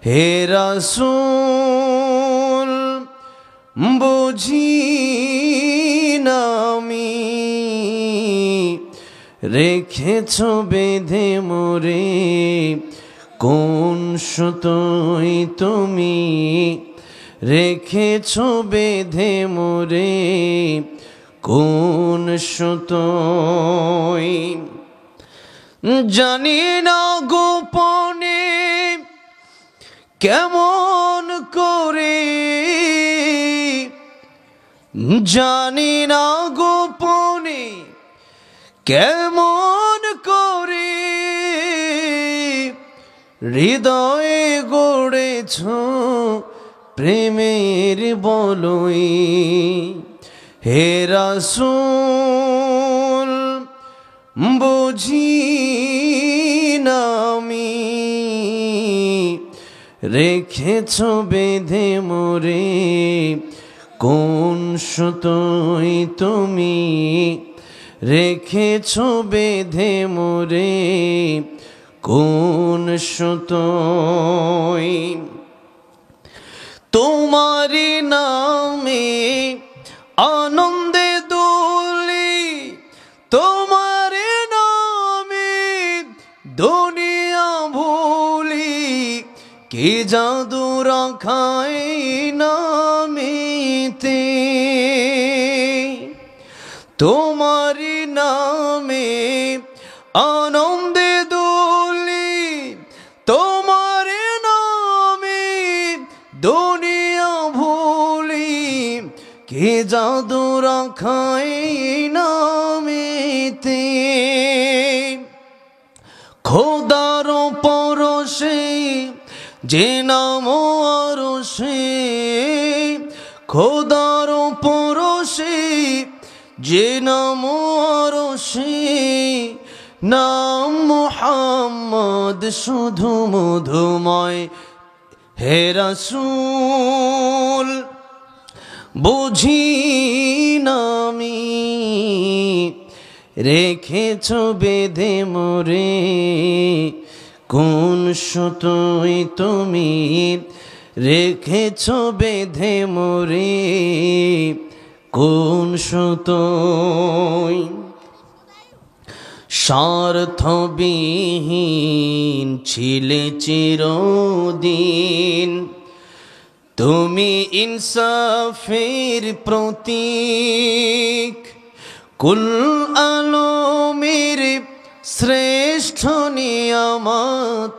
হে রাসূল বুঝি না আমি রেখেছ বেঁধে মোরে কোন সুতোয় তুমি রেখেছ বেঁধে মোরে কোন সুতোয় জানি না গোপনে কেমন করে জানি না গোপনে কেমন করে হৃদয়ে গড়েছ প্রেমের বলয় হে রাসূল বুঝি না আমি রেখেছ বেঁধে মোরে কোন সুতোয় তুমি রেখেছ বেঁধে মোরে কোন সুতোয় তোমারি নামে আনন্দে দোলে তোমার নামে দুনিয়া ভুলি কি জাদু রাখায় নামেতে তোমারি নামে আনন্দে দোলে তোমার নামে দুনিয়া ভুলি কি জাদু রাখায় নামেতে খোদার পরশে যে নাম আরশে খোদার পরশে যে নাম আরশে নাম মুহাম্মদ শুধু মধুময় হে রাসূল বুঝি না আমি রেখেছ বেঁধে মোরে কোন সুতোয় তুমি রেখেছ বেঁধে মোরে কোন সুতোয় স্বার্থবিহীন ছিলে চিরদিন তুমি ইনসাফের প্রতীক কুল আলমের শ্রেষ্ঠ নিয়ামত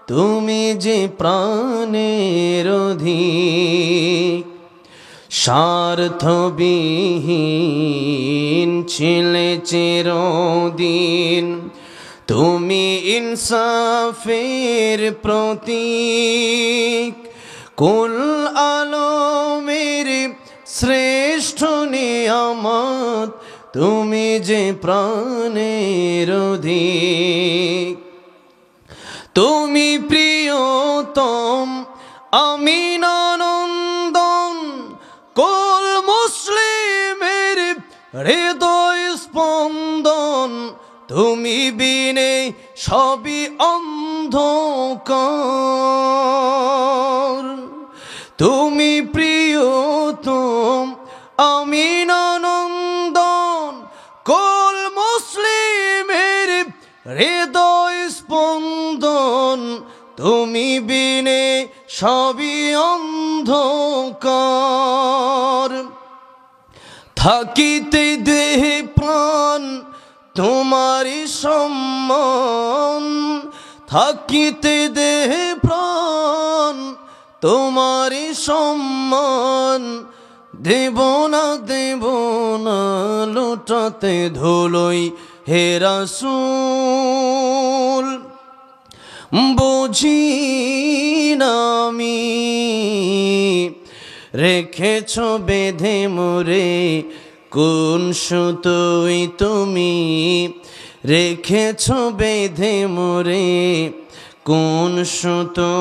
তুমি যে প্রাণের অধিক স্বার্থবিহীন ছিলে চিরদিন তুমি ইনসাফের প্রতীক কুল আলমের শ্রেষ্ঠ নিয়ামত তুমি যে প্রাণের অধিক তুমি প্রিয়তম আমিনানন্দন কুল মুসলিমের হৃদয় স্পন্দন তুমি বিনে সবই অন্ধকার তুমি প্রিয়তম আমিনানন্দন কুল মুসলিমের হৃদয় স্পন্দন তুমি বিনে সবই অন্ধকার থাকিতে দেহে প্রাণ তোমারি সম্মান থাকিতে দেহে প্রাণ তোমারি সম্মান দেব না লুটাতে ধুলোই হে রাসূল বুঝি না আমি রেখেছ বেঁধে মোরে কোন সুতোয় তুমি রেখেছ বেঁধে মোরে কোন সুতোয়